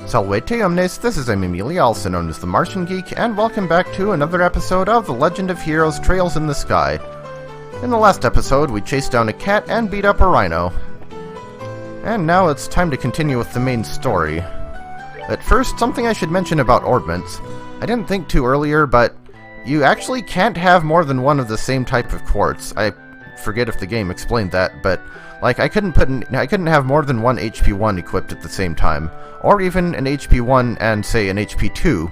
Salvete omnes, this is Emilia, also known as TheMartianGeek, and welcome back to another episode of The Legend of Heroes Trails in the Sky. In the last episode, we chased down a cat and beat up a rhino. And now it's time to continue with the main story. At first, something I should mention about orbments. I didn't think to earlier, but you actually can't have more than one of the same type of quartz. I forget if the game explained that, but like I couldn't have more than one HP1 equipped at the same time, or even an HP1 and say an HP2.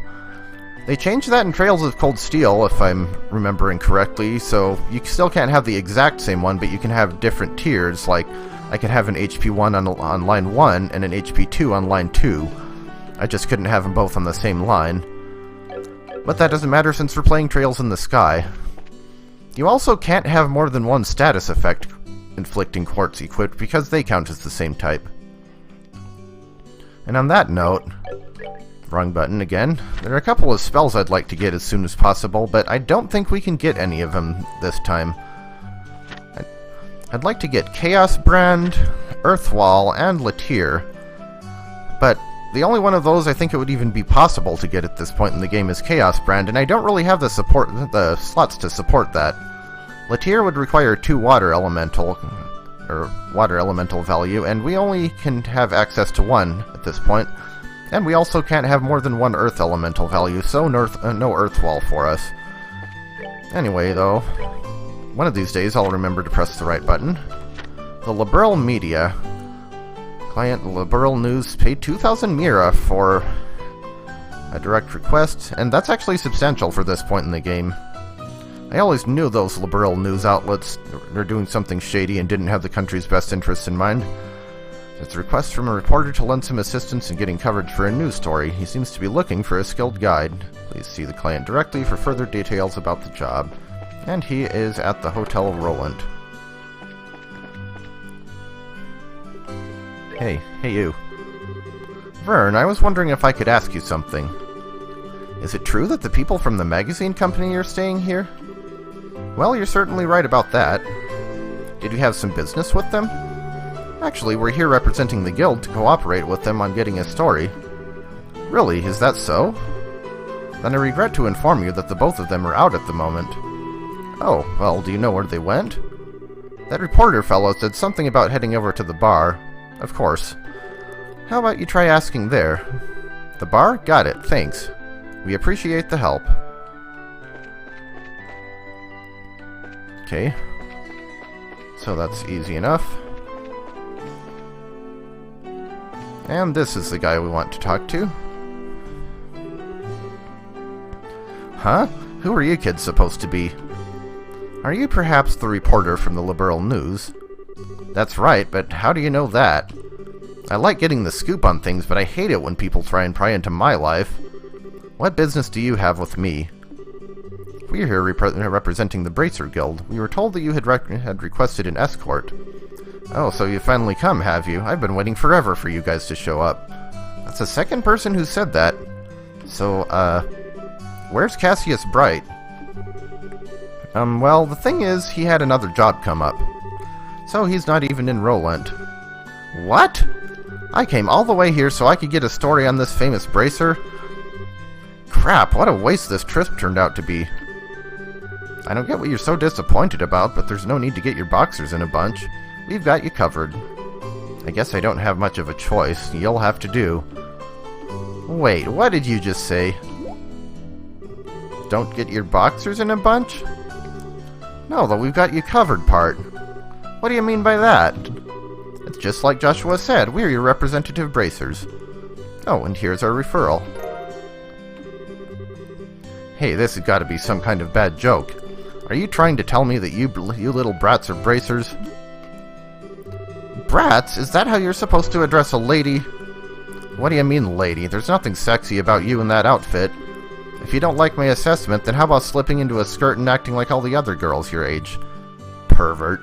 They changed that in Trails of Cold Steel, if I'm remembering correctly, so you still can't have the exact same one, but you can have different tiers. Like I could have an HP1 on line 1 and an HP2 on line 2. I just couldn't have them both on the same line. But that doesn't matter since we're playing Trails in the Sky. You also can't have more than one status effect inflicting quartz equipped because they count as the same type. And on that note, wrong button again, there are a couple of spells I'd like to get as soon as possible, but I don't think we can get any of them this time. I'd like to get Chaos Brand, Earthwall, and Latier, but the only one of those I think it would even be possible to get at this point in the game is Chaos Brand, and I don't really have the slots to support that. Latier would require 2 water elemental value, and we only can have access to 1 at this point. And we also can't have more than 1 earth elemental value, so no Earthwall for us. Anyway, though, one of these days I'll remember to press the right button. The Liberal Media. Client Liberal News paid 2,000 Mira for a direct request, and that's actually substantial for this point in the game. I always knew those liberal news outlets were doing something shady and didn't have the country's best interests in mind. It's a request from a reporter to lend some assistance in getting coverage for a news story. He seems to be looking for a skilled guide. Please see the client directly for further details about the job. And he is at the Hotel Roland. Hey you. Vern, I was wondering if I could ask you something. Is it true that the people from the magazine company are staying here? Well, you're certainly right about that. Did you have some business with them? Actually, we're here representing the guild to cooperate with them on getting a story. Really, is that so? Then I regret to inform you that the both of them are out at the moment. Oh, well, do you know where they went? That reporter fellow said something about heading over to the bar. Of course. How about you try asking there? The bar? Got it, thanks. We appreciate the help. Okay. So that's easy enough. And this is the guy we want to talk to. Huh? Who are you kids supposed to be? Are you perhaps the reporter from the Liberal News? That's right, but how do you know that? I like getting the scoop on things, but I hate it when people try and pry into my life. What business do you have with me? We're here representing the Bracer Guild. We were told that you had requested an escort. Oh, so you finally come, have you? I've been waiting forever for you guys to show up. That's the second person who said that. So, where's Cassius Bright? Well, the thing is, he had another job come up. So he's not even in Roland. What? I came all the way here so I could get a story on this famous bracer? Crap, what a waste this trip turned out to be. I don't get what you're so disappointed about, but there's no need to get your boxers in a bunch. We've got you covered. I guess I don't have much of a choice. You'll have to do. Wait, what did you just say? Don't get your boxers in a bunch? No, the we've got you covered part. What do you mean by that? It's just like Joshua said, we're your representative bracers. Oh, and here's our referral. Hey, this has got to be some kind of bad joke. Are you trying to tell me that you little brats are bracers? Brats? Is that how you're supposed to address a lady? What do you mean, lady? There's nothing sexy about you in that outfit. If you don't like my assessment, then how about slipping into a skirt and acting like all the other girls your age? Pervert.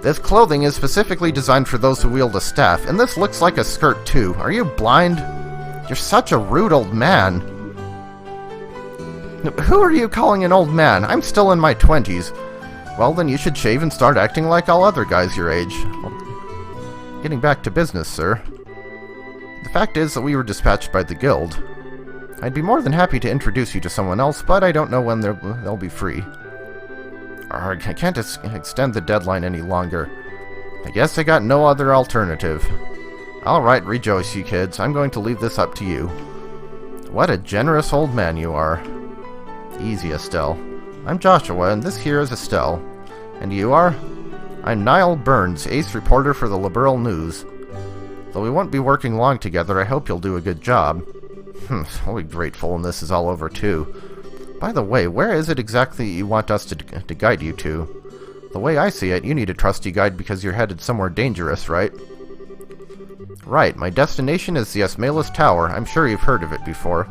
This clothing is specifically designed for those who wield a staff, and this looks like a skirt too. Are you blind? You're such a rude old man. Who are you calling an old man? I'm still in my 20s. Well, then you should shave and start acting like all other guys your age. Getting back to business, sir. The fact is that we were dispatched by the guild. I'd be more than happy to introduce you to someone else, but I don't know when they'll be free. Arrgh, I can't extend the deadline any longer. I guess I got no other alternative. Alright, rejoice you kids. I'm going to leave this up to you. What a generous old man you are. Easy, Estelle. I'm Joshua, and this here is Estelle. And you are? I'm Niall Burns, ace reporter for the Liberal News. Though we won't be working long together, I hope you'll do a good job. I'll be grateful when this is all over, too. By the way, where is it exactly you want us to guide you to? The way I see it, you need a trusty guide because you're headed somewhere dangerous, right? Right, my destination is the Esmelas Tower. I'm sure you've heard of it before.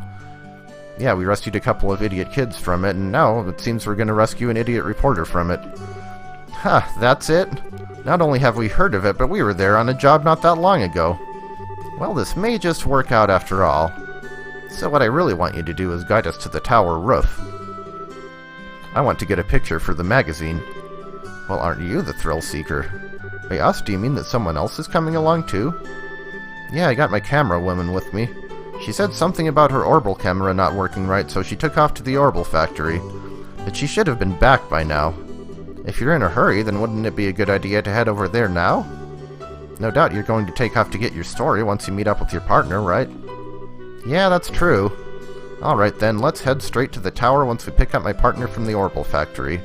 Yeah, we rescued a couple of idiot kids from it, and now it seems we're going to rescue an idiot reporter from it. That's it? Not only have we heard of it, but we were there on a job not that long ago. Well, this may just work out after all. So what I really want you to do is guide us to the tower roof. I want to get a picture for the magazine. Well, aren't you the thrill seeker? By us, do you mean that someone else is coming along too? Yeah, I got my camera woman with me. She said something about her Orbital camera not working right, so she took off to the Orbital factory. But she should have been back by now. If you're in a hurry, then wouldn't it be a good idea to head over there now? No doubt you're going to take off to get your story once you meet up with your partner, right? Yeah, that's true. Alright then, let's head straight to the tower once we pick up my partner from the Orbital factory.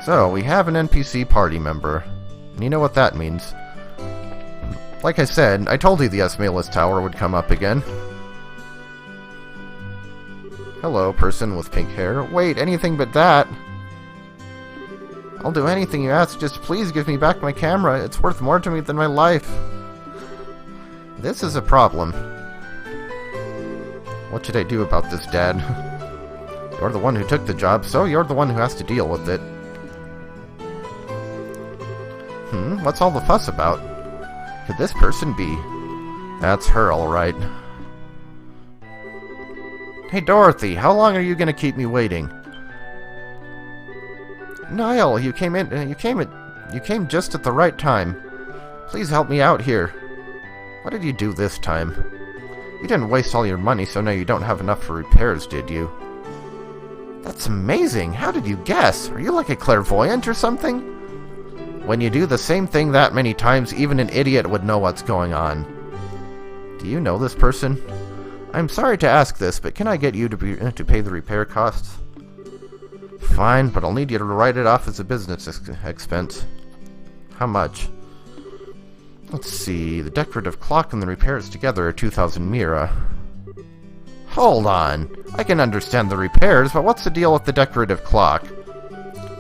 So, we have an NPC party member. And you know what that means. Like I said, I told you the Esmelas Tower would come up again. Hello, person with pink hair. Wait, anything but that. I'll do anything you ask, just please give me back my camera. It's worth more to me than my life. This is a problem. What should I do about this, Dad? You're the one who took the job, so you're the one who has to deal with it. What's all the fuss about? Could this person be? That's her, all right. Hey, Dorothy, how long are you going to keep me waiting? Niall, you came just at the right time. Please help me out here. What did you do this time? You didn't waste all your money, so now you don't have enough for repairs, did you? That's amazing! How did you guess? Are you like a clairvoyant or something? When you do the same thing that many times, even an idiot would know what's going on. Do you know this person? I'm sorry to ask this, but can I get you to pay the repair costs? Fine, but I'll need you to write it off as a business expense. How much? Let's see, the decorative clock and the repairs together are 2,000 mira. Hold on! I can understand the repairs, but what's the deal with the decorative clock?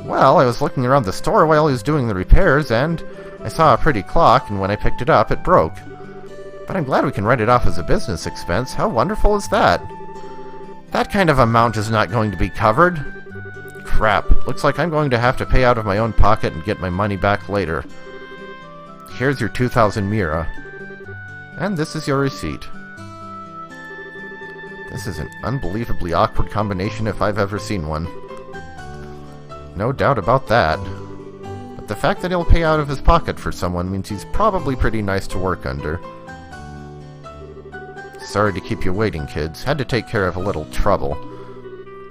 Well, I was looking around the store while he was doing the repairs, and I saw a pretty clock, and when I picked it up, it broke. But I'm glad we can write it off as a business expense. How wonderful is that? That kind of amount is not going to be covered. Crap. Looks like I'm going to have to pay out of my own pocket and get my money back later. Here's your 2,000 mira. And this is your receipt. This is an unbelievably awkward combination if I've ever seen one. No doubt about that. But the fact that he'll pay out of his pocket for someone means he's probably pretty nice to work under. Sorry to keep you waiting, kids. Had to take care of a little trouble.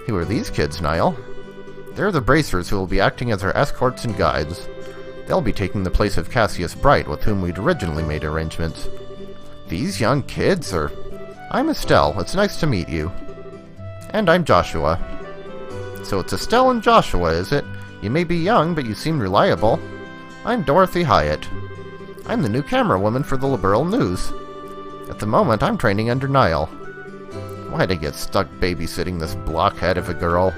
Who are these kids, Niall? They're the bracers who will be acting as our escorts and guides. They'll be taking the place of Cassius Bright, with whom we'd originally made arrangements. These young kids are... I'm Estelle. It's nice to meet you. And I'm Joshua. So it's Estelle and Joshua, is it? You may be young, but you seem reliable. I'm Dorothy Hyatt. I'm the new camera woman for the Liberal News. At the moment, I'm training under Niall. Why'd I get stuck babysitting this blockhead of a girl?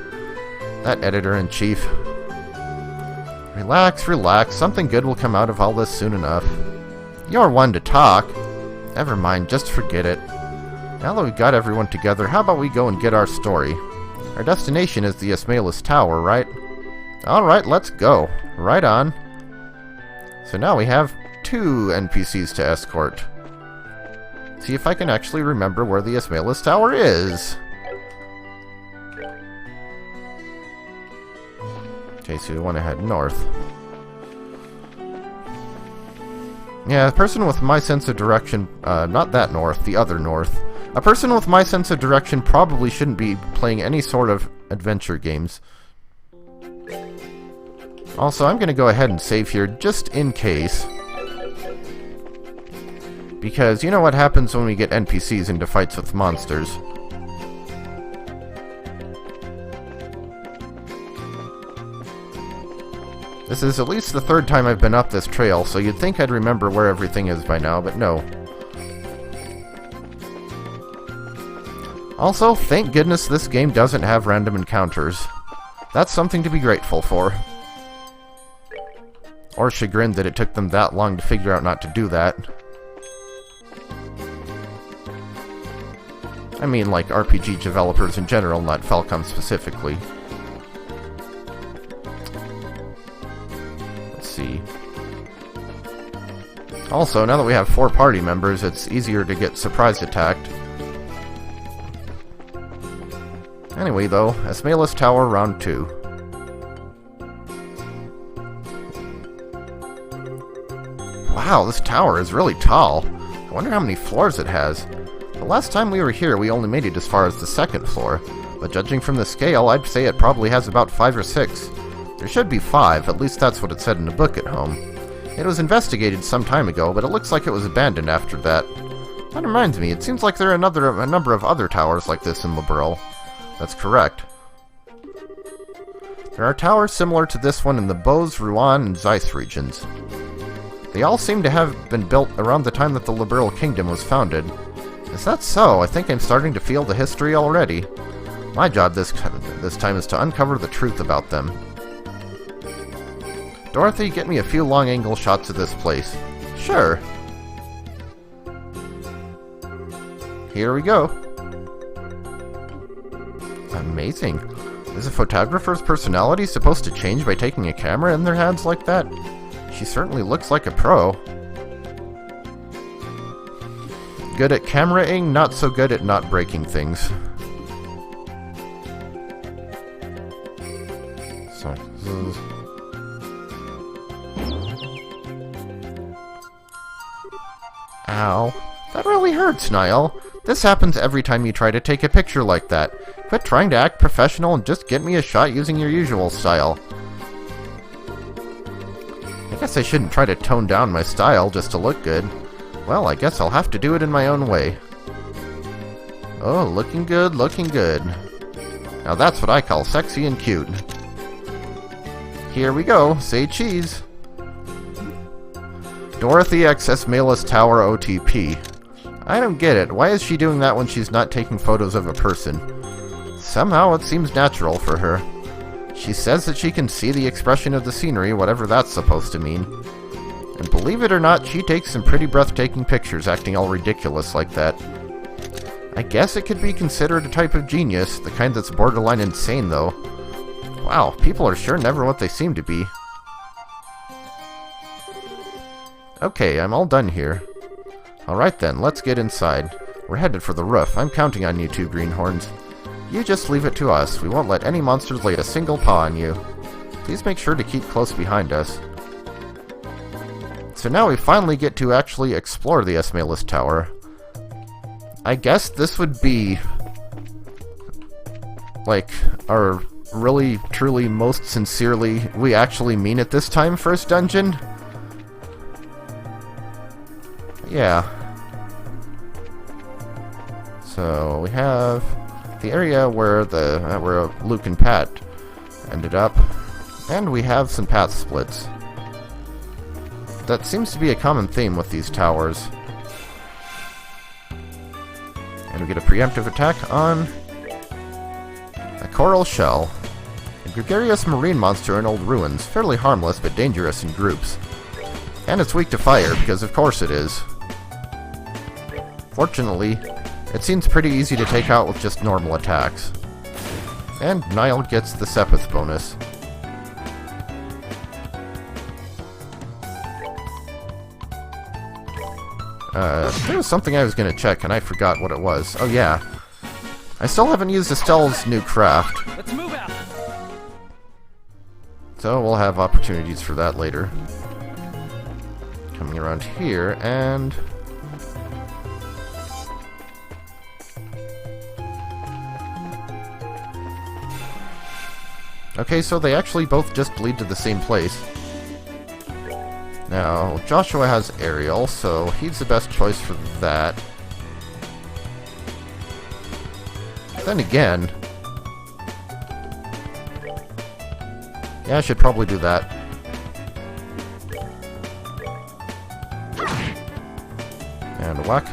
That editor-in-chief. Relax, relax. Something good will come out of all this soon enough. You're one to talk. Never mind, just forget it. Now that we've got everyone together, how about we go and get our story? Our destination is the Esmelas Tower, right? Alright, let's go. Right on. So now we have 2 NPCs to escort. See if I can actually remember where the Esmelas Tower is. Okay, so we want to head north. Yeah, a person with my sense of direction, not that north, the other north. A person with my sense of direction probably shouldn't be playing any sort of adventure games. Also, I'm going to go ahead and save here just in case. Because you know what happens when we get NPCs into fights with monsters. This is at least the third time I've been up this trail, so you'd think I'd remember where everything is by now, but no. Also, thank goodness this game doesn't have random encounters. That's something to be grateful for. Or chagrined that it took them that long to figure out not to do that. I mean, like RPG developers in general, not Falcom specifically. Let's see. Also, now that we have 4 party members, it's easier to get surprise attacked. Anyway, though, Esmelas Tower, round 2. Wow, this tower is really tall. I wonder how many floors it has. The last time we were here, we only made it as far as the 2nd floor, but judging from the scale, I'd say it probably has about 5 or 6. There should be 5, at least that's what it said in the book at home. It was investigated some time ago, but it looks like it was abandoned after that. That reminds me, it seems like there are a number of other towers like this in Liberl. That's correct. There are towers similar to this one in the Bose, Rouen, and Zeiss regions. They all seem to have been built around the time that the Liberl Kingdom was founded. Is that so? I think I'm starting to feel the history already. My job this time is to uncover the truth about them. Dorothy, get me a few long-angle shots of this place. Sure. Here we go. Amazing. Is a photographer's personality supposed to change by taking a camera in their hands like that? She certainly looks like a pro. Good at cameraing, not so good at not breaking things. So, ow. That really hurts, Niall. This happens every time you try to take a picture like that. Quit trying to act professional and just get me a shot using your usual style. I guess I shouldn't try to tone down my style just to look good. Well, I guess I'll have to do it in my own way. Oh, looking good, looking good. Now that's what I call sexy and cute. Here we go, say cheese. Dorothy X Esmelas Tower OTP. I don't get it. Why is she doing that when she's not taking photos of a person? Somehow it seems natural for her. She says that she can see the expression of the scenery, whatever that's supposed to mean. And believe it or not, she takes some pretty breathtaking pictures acting all ridiculous like that. I guess it could be considered a type of genius, the kind that's borderline insane though. Wow, people are sure never what they seem to be. Okay, I'm all done here. Alright then, let's get inside. We're headed for the roof. I'm counting on you two greenhorns. You just leave it to us. We won't let any monsters lay a single paw on you. Please make sure to keep close behind us. So now we finally get to actually explore the Esmelas Tower. I guess this would be like our really, truly, most sincerely, we actually mean it this time first dungeon? Yeah. So we have the area where where Luke and Pat ended up, and we have some path splits. That seems to be a common theme with these towers. And we get a preemptive attack on a coral shell. A gregarious marine monster in old ruins, fairly harmless but dangerous in groups. And it's weak to fire, because of course it is. Fortunately, it seems pretty easy to take out with just normal attacks. And Niall gets the Sepith bonus. There was something I was going to check, and I forgot what it was. Oh yeah. I still haven't used Estelle's new craft. Let's move out. So we'll have opportunities for that later. Coming around here, and... okay, so they actually both just bleed to the same place. Now, Joshua has aerial, so he's the best choice for that. Then again... yeah, I should probably do that. And whack.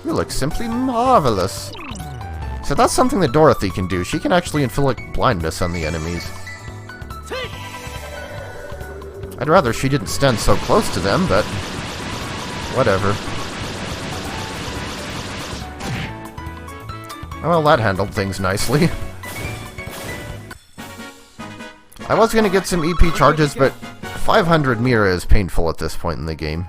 You look simply marvelous. So that's something that Dorothy can do. She can actually inflict blindness on the enemies. I'd rather she didn't stand so close to them, but... whatever. Well, that handled things nicely. I was gonna get some EP charges, but 500 Mira is painful at this point in the game.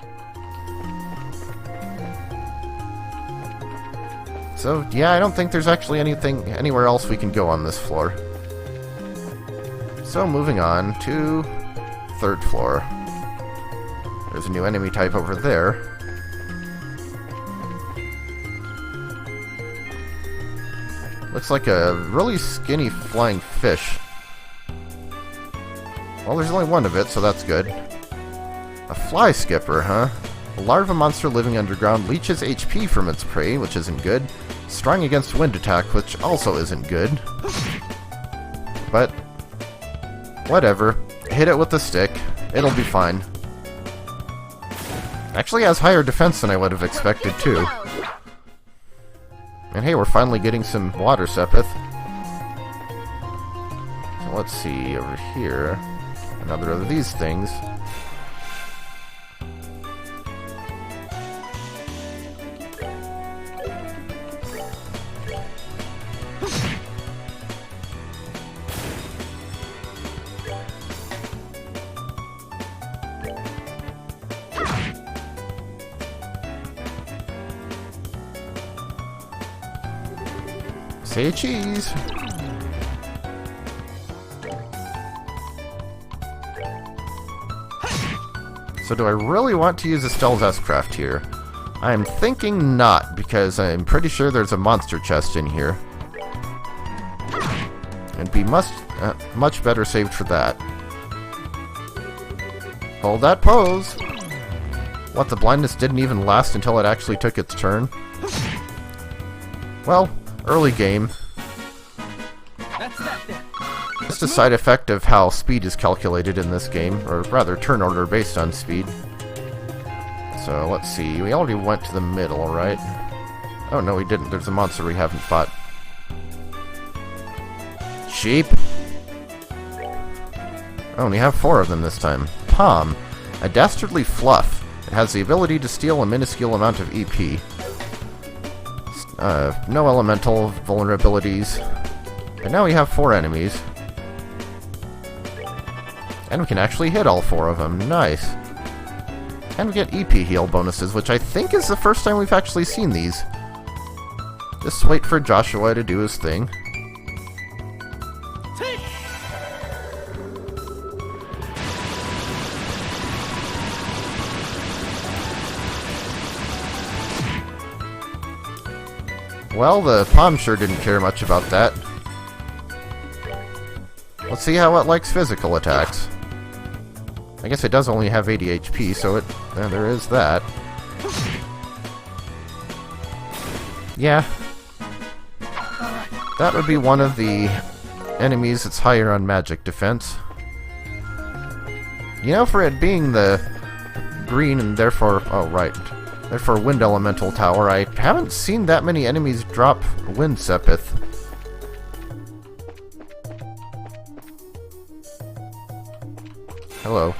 So, yeah, I don't think there's actually anywhere else we can go on this floor. So, moving on to 3rd floor. There's a new enemy type over there. Looks like a really skinny flying fish. Well, there's only one of it, so that's good. A fly skipper, huh? A larva monster living underground leeches HP from its prey, which isn't good. Strong against wind attack, which also isn't good. But, whatever. Hit it with the stick. It'll be fine. Actually has higher defense than I would have expected, too. And hey, we're finally getting some water sepith. So let's see, over here. Another of these things. Say cheese! So do I really want to use Estelle's S-Craft here? I'm thinking not, because I'm pretty sure there's a monster chest in here. And be much better saved for that. Hold that pose! What, the blindness didn't even last until it actually took its turn? Well, early game. Just a side effect of how speed is calculated in this game, or rather turn order based on speed. So let's see, we already went to the middle, right? Oh no, we didn't. There's a monster we haven't fought. Sheep! Oh, and we have 4 of them this time. Palm, a dastardly fluff. It has the ability to steal a minuscule amount of EP. No elemental vulnerabilities. And now we have 4 enemies. And we can actually hit all 4 of them. Nice. And we get EP heal bonuses, which I think is the first time we've actually seen these. Just wait for Joshua to do his thing. Well, the Palm sure didn't care much about that. Let's see how it likes physical attacks. I guess it does only have 80 HP, so there is that. Yeah. That would be one of the enemies that's higher on magic defense. You know, for it being the green and therefore... oh, right. Therefore wind elemental tower, I haven't seen that many enemies drop wind sepith. Hello.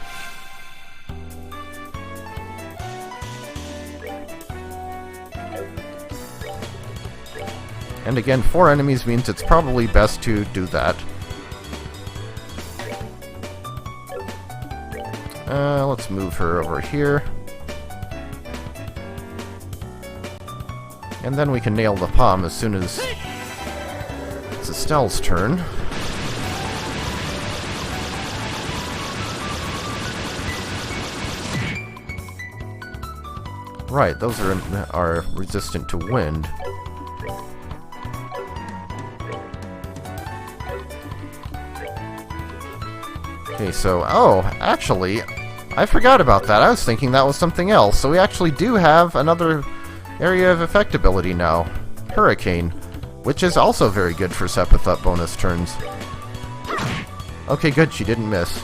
And again, 4 enemies means it's probably best to do that. Let's move her over here. And then we can nail the Palm as soon as it's Estelle's turn. Right, those are resistant to wind. Okay, so... Oh, actually, I forgot about that. I was thinking that was something else. So we actually do have another area of effectability now. Hurricane. Which is also very good for Sepithut bonus turns. Okay, good. She didn't miss.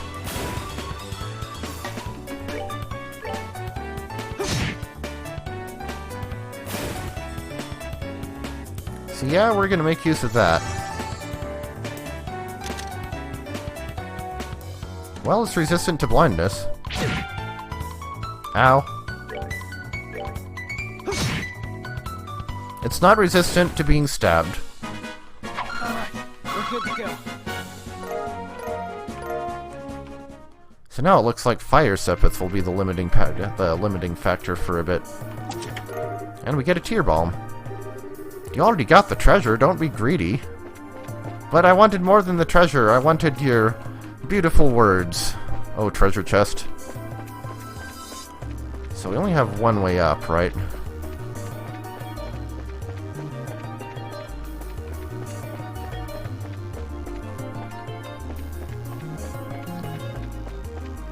So yeah, we're gonna make use of that. Well, it's resistant to blindness. Ow. It's not resistant to being stabbed. Alright, we're good to go. So now it looks like Fire Sepith will be the limiting factor for a bit. And we get a Tear Balm. You already got the treasure, don't be greedy. But I wanted more than the treasure, I wanted your beautiful words. Oh, treasure chest. So we only have one way up, right?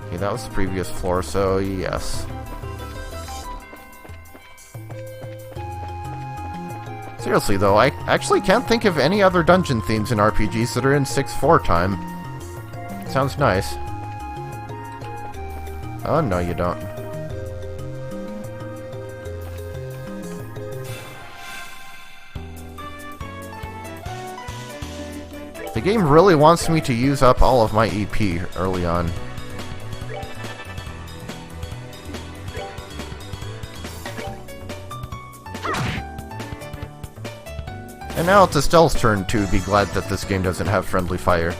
Okay, that was the previous floor, so yes. Seriously though, I actually can't think of any other dungeon themes in RPGs that are in 6/4 time. Sounds nice. Oh, no you don't. The game really wants me to use up all of my EP early on. And now it's Estelle's turn to be glad that this game doesn't have friendly fire.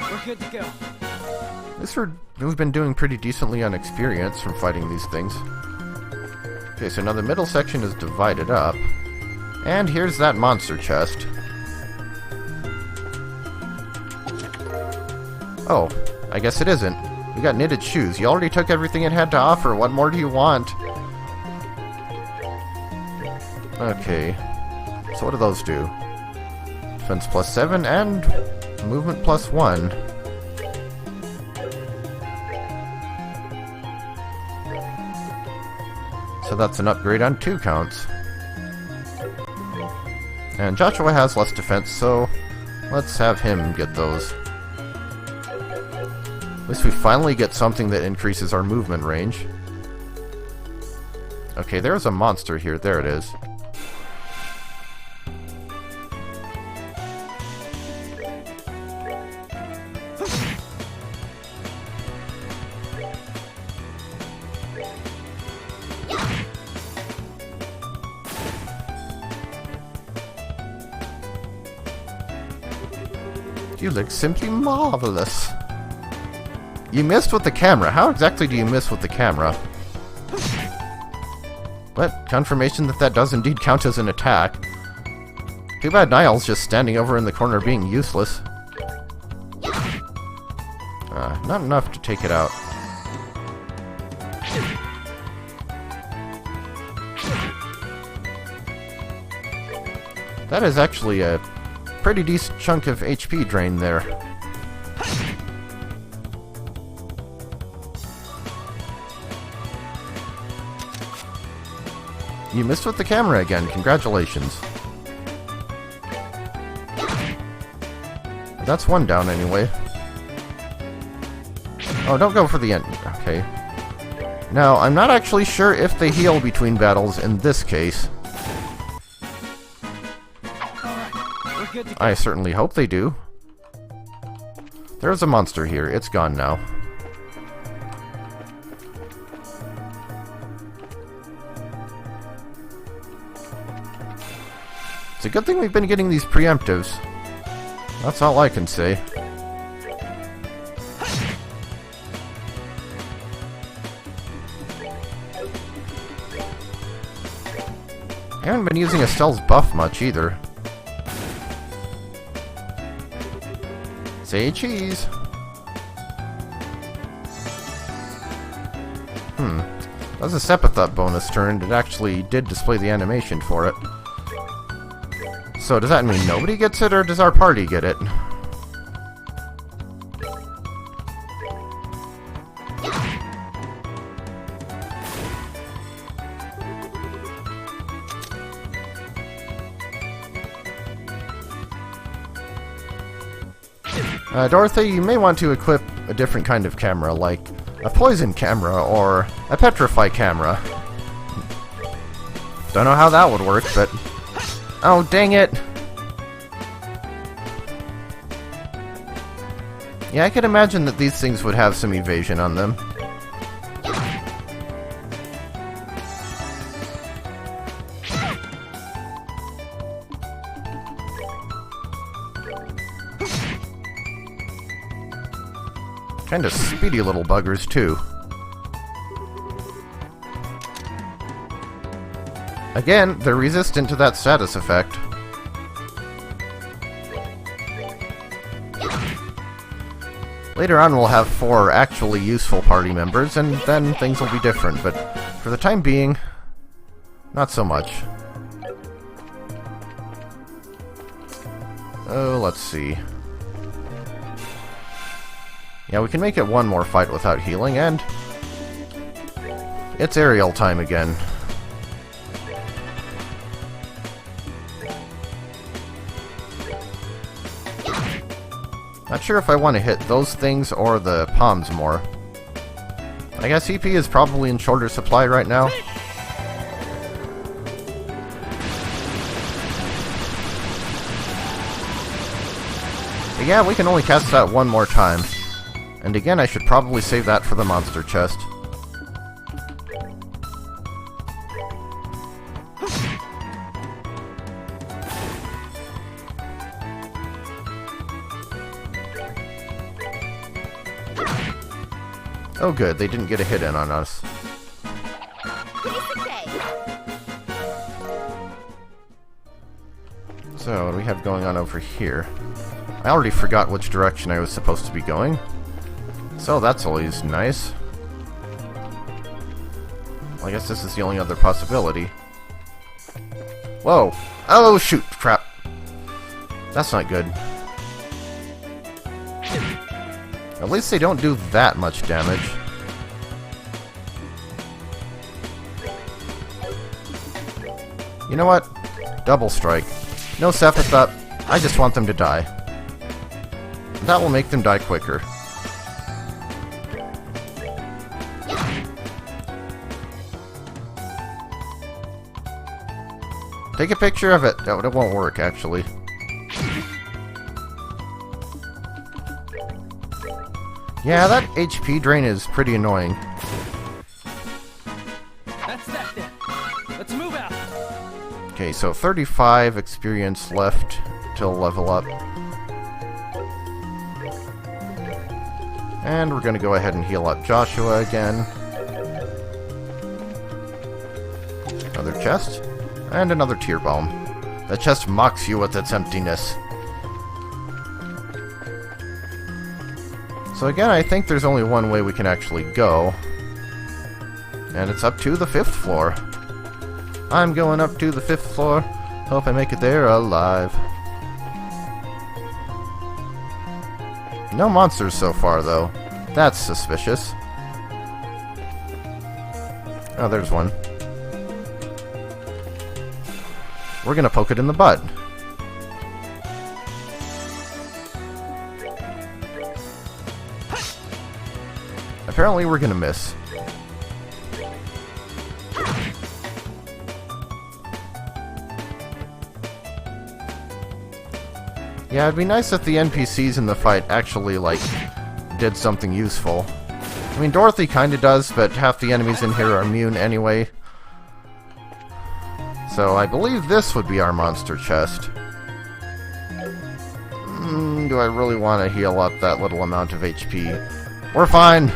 We're good to go. At least we've been doing pretty decently on experience from fighting these things. Okay, so now the middle section is divided up. And here's that monster chest. Oh, I guess it isn't. We got knitted shoes. You already took everything it had to offer. What more do you want? Okay. So what do those do? Defense +7 and movement +1. So that's an upgrade on 2 counts. And Joshua has less defense, so let's have him get those. At least we finally get something that increases our movement range. Okay, there's a monster here. There it is. You look simply marvelous. You missed with the camera. How exactly do you miss with the camera? But confirmation that that does indeed count as an attack. Too bad Niall's just standing over in the corner being useless. Not enough to take it out. That is actually a pretty decent chunk of HP drain there. You missed with the camera again. Congratulations. That's one down anyway. Oh, don't go for the end. Okay. Now, I'm not actually sure if they heal between battles in this case. I certainly hope they do. There's a monster here. It's gone now. It's a good thing we've been getting these preemptives. That's all I can say. I haven't been using Estelle's buff much either. Say cheese! That was a Sepithut bonus turn. It actually did display the animation for it. So does that mean nobody gets it, or does our party get it? Dorothy, you may want to equip a different kind of camera, like a poison camera or a petrify camera. Don't know how that would work, but... Oh, dang it! Yeah, I could imagine that these things would have some evasion on them. Kind of speedy little buggers, too. Again, they're resistant to that status effect. Later on, we'll have 4 actually useful party members, and then things will be different, but for the time being, not so much. Oh, let's see. Yeah, we can make it one more fight without healing, and it's aerial time again. Not sure if I want to hit those things or the palms more. I guess EP is probably in shorter supply right now. But yeah, we can only cast that one more time. And again, I should probably save that for the monster chest. Oh good, they didn't get a hit in on us. So, what do we have going on over here? I already forgot which direction I was supposed to be going. So that's always nice. Well, I guess this is the only other possibility. Whoa! Oh shoot! Crap! That's not good. At least they don't do that much damage. You know what? Double strike. No Sepithut. I just want them to die. That will make them die quicker. Take a picture of it. No, it won't work, actually. Yeah, that HP drain is pretty annoying. That's that then. Let's move out. Okay, so 35 experience left till level up. And we're gonna go ahead and heal up Joshua again. Another chest. And another tear balm. The chest mocks you with its emptiness. So again, I think there's only one way we can actually go. And it's up to the 5th floor. I'm going up to the 5th floor. Hope I make it there alive. No monsters so far, though. That's suspicious. Oh, there's one. We're gonna poke it in the butt. Apparently we're gonna miss. Yeah, it'd be nice if the NPCs in the fight actually, like, did something useful. I mean, Dorothy kinda does, but half the enemies in here are immune anyway. So I believe this would be our monster chest. Do I really want to heal up that little amount of HP? We're fine!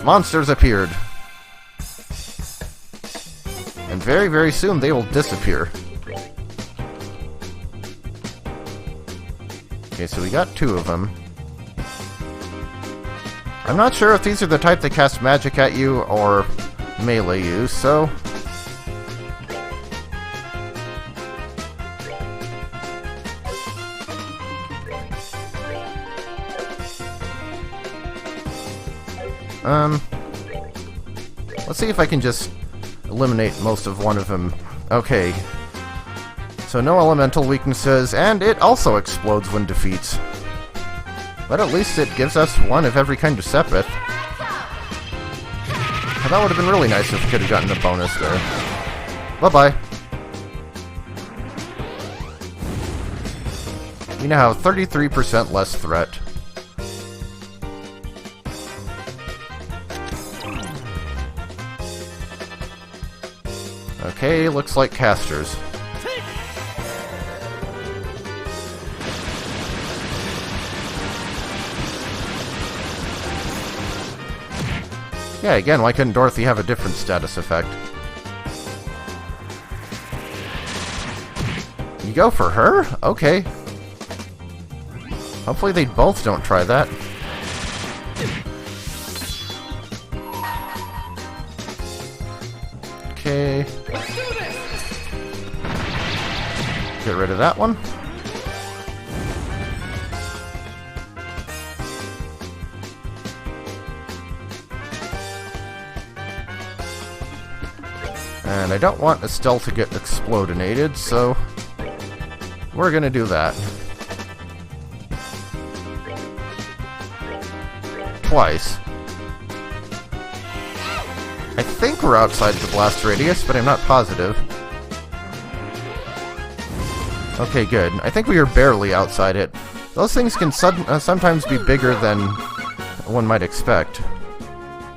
Monsters appeared. And And very, very soon they will disappear. Okay, so we got 2 of them. I'm not sure if these are the type that cast magic at you or melee you, so... let's see if I can just eliminate most of one of them. Okay. So no elemental weaknesses, and it also explodes when defeats. But at least it gives us one of every kind of Sepith. That would have been really nice if we could have gotten a bonus there. Bye-bye. We now have 33% less threat. Okay, looks like casters. Yeah, again, why couldn't Dorothy have a different status effect? You go for her? Okay. Hopefully they both don't try that. Okay. Get rid of that one. And I don't want Estelle to get explodinated, so we're gonna do that. Twice. I think we're outside the blast radius, but I'm not positive. Okay, good. I think we are barely outside it. Those things can sometimes be bigger than one might expect.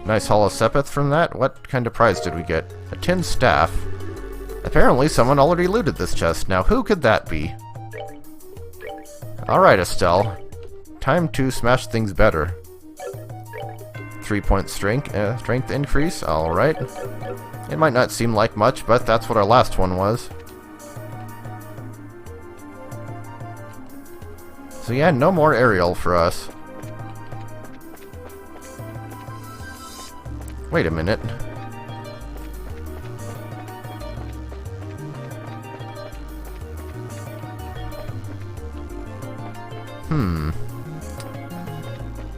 Nice hollow Sepith from that. What kind of prize did we get? A tin staff. Apparently someone already looted this chest. Now who could that be? Alright, Estelle. Time to smash things better. 3-point strength increase. Alright. It might not seem like much, but that's what our last one was. So yeah, no more aerial for us. Wait a minute.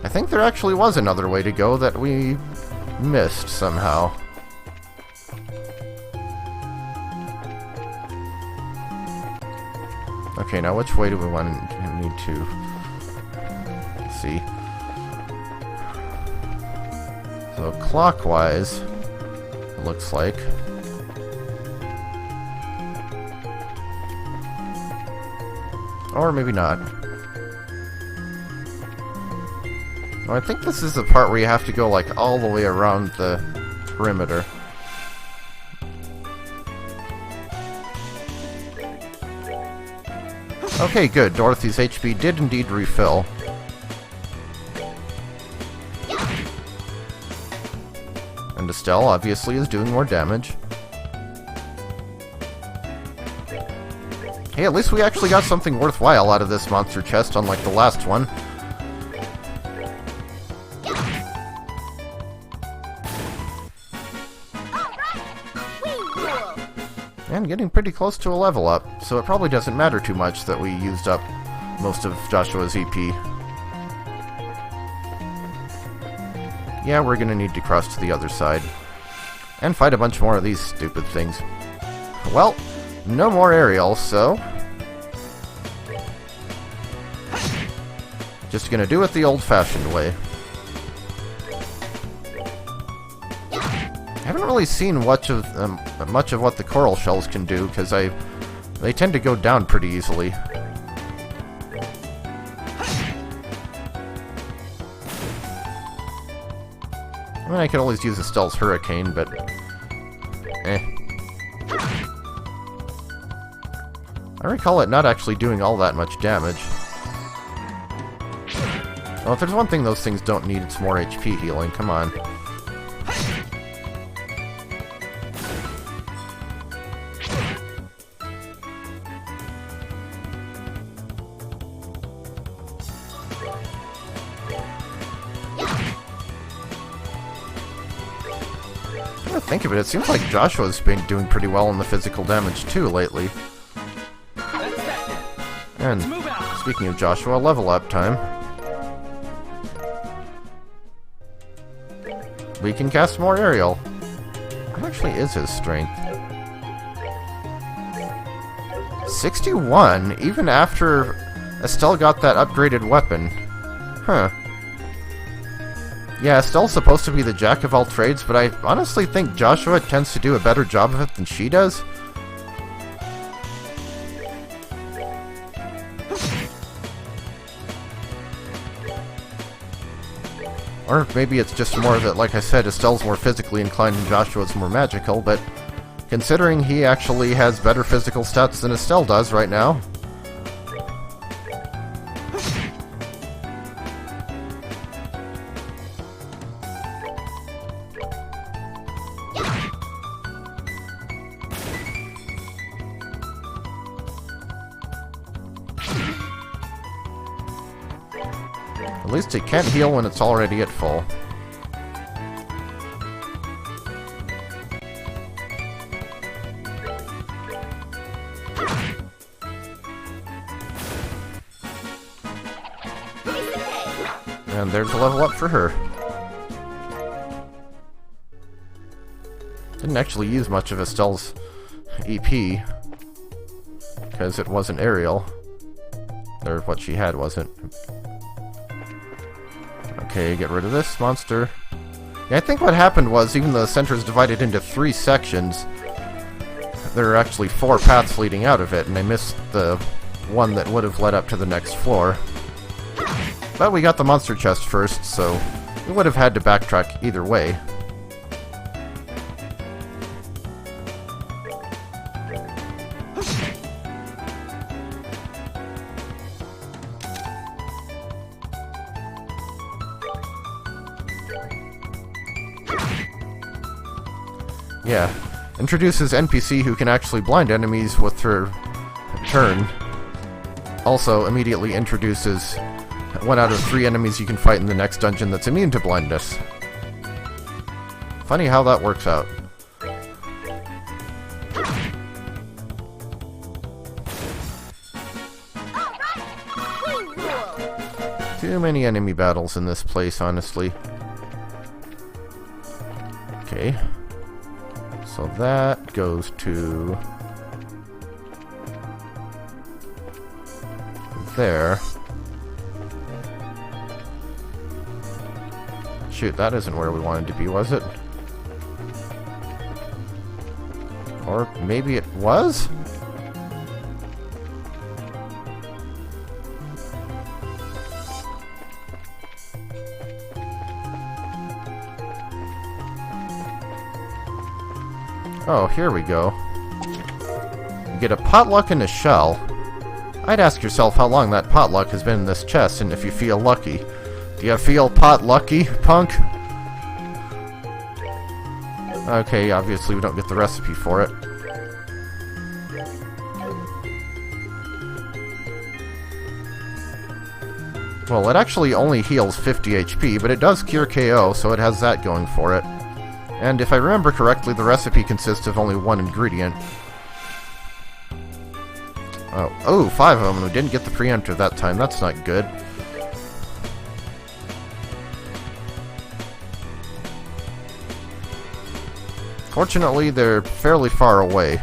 I think there actually was another way to go that we missed somehow. Okay, now which way do we need to... Let's see. So clockwise, it looks like. Or maybe not. Oh, I think this is the part where you have to go like all the way around the perimeter. Okay, good. Dorothy's HP did indeed refill. And Estelle obviously is doing more damage. Hey, at least we actually got something worthwhile out of this monster chest, unlike the last one. And getting pretty close to a level up, so it probably doesn't matter too much that we used up most of Joshua's EP. Yeah, we're gonna need to cross to the other side. And fight a bunch more of these stupid things. Well, no more aerial, so... just gonna do it the old-fashioned way. I haven't really seen much of what the coral shells can do, because they tend to go down pretty easily. I mean, I could always use Estelle's Hurricane, but... eh. I recall it not actually doing all that much damage. Well, if there's one thing those things don't need, it's more HP healing. Come on. to think of it, it seems like Joshua's been doing pretty well on the physical damage too lately. That's that then. And Let's move out. speaking of Joshua, level up time. We can cast more aerial. What actually is his strength? 61, even after Estelle got that upgraded weapon. Huh. Yeah, Estelle's supposed to be the jack of all trades, but I honestly think Joshua tends to do a better job of it than she does. Or maybe it's just more that, like I said, Estelle's more physically inclined and Joshua's more magical, but considering he actually has better physical stats than Estelle does right now. At least it can't heal when it's already at full. And there's a level up for her. Didn't actually use much of Estelle's EP, because it wasn't aerial. Or what she had wasn't. Okay, get rid of this monster. Yeah, I think what happened was, even though the center is divided into 3 sections, there are actually 4 paths leading out of it, and I missed the one that would have led up to the next floor. But we got the monster chest first, so we would have had to backtrack either way. Yeah, introduces NPC who can actually blind enemies with her turn. Also, immediately introduces 1 out of 3 enemies you can fight in the next dungeon that's immune to blindness. Funny how that works out. Too many enemy battles in this place, honestly. Okay. So that goes to there. Shoot, that isn't where we wanted to be, was it? Or maybe it was? Oh, here we go. You get a potluck and a shell. I'd ask yourself how long that potluck has been in this chest, and if you feel lucky. Do you feel pot-lucky, punk? Okay, obviously we don't get the recipe for it. Well, it actually only heals 50 HP, but it does cure KO, so it has that going for it. And if I remember correctly, the recipe consists of only 1 ingredient. Oh, 5 of them, and we didn't get the preemptor that time. That's not good. Fortunately, they're fairly far away.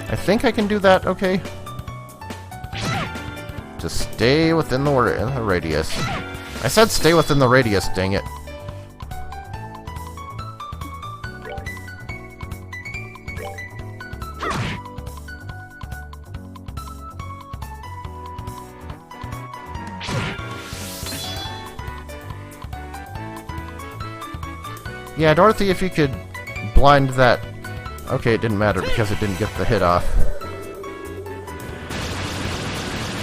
I think I can do that okay. Just stay within the radius. I said stay within the radius, dang it. Yeah, Dorothy, if you could blind that... Okay, it didn't matter because it didn't get the hit off.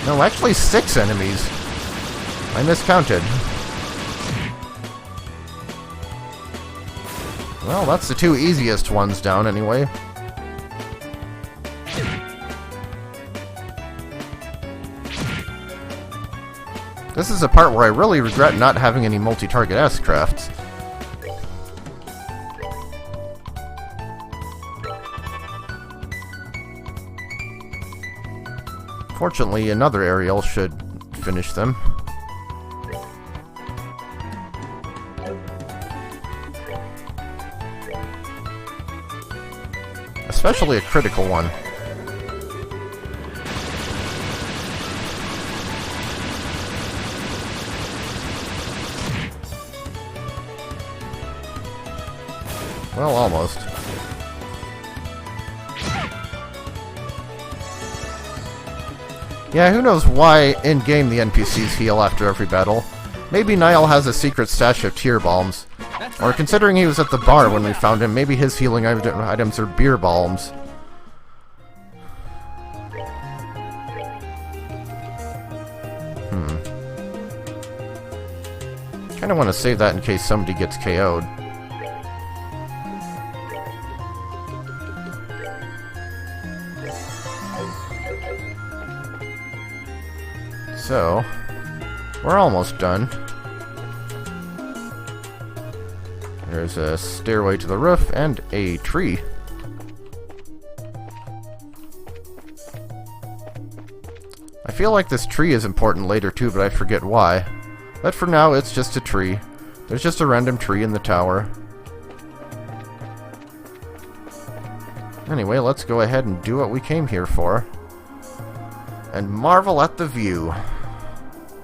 No, actually 6 enemies. I miscounted. Well, that's the 2 easiest ones down anyway. This is a part where I really regret not having any multi-target S-crafts. Fortunately, another aerial should finish them. Especially a critical one. Well, almost. Yeah, who knows why in-game the NPCs heal after every battle. Maybe Niall has a secret stash of tear bombs. Or considering he was at the bar when we found him, maybe his healing items are beer bombs. Kinda want to save that in case somebody gets KO'd. So, we're almost done. There's a stairway to the roof and a tree. I feel like this tree is important later too, but I forget why. But for now, it's just a tree. There's just a random tree in the tower. Anyway, let's go ahead and do what we came here for. And marvel at the view.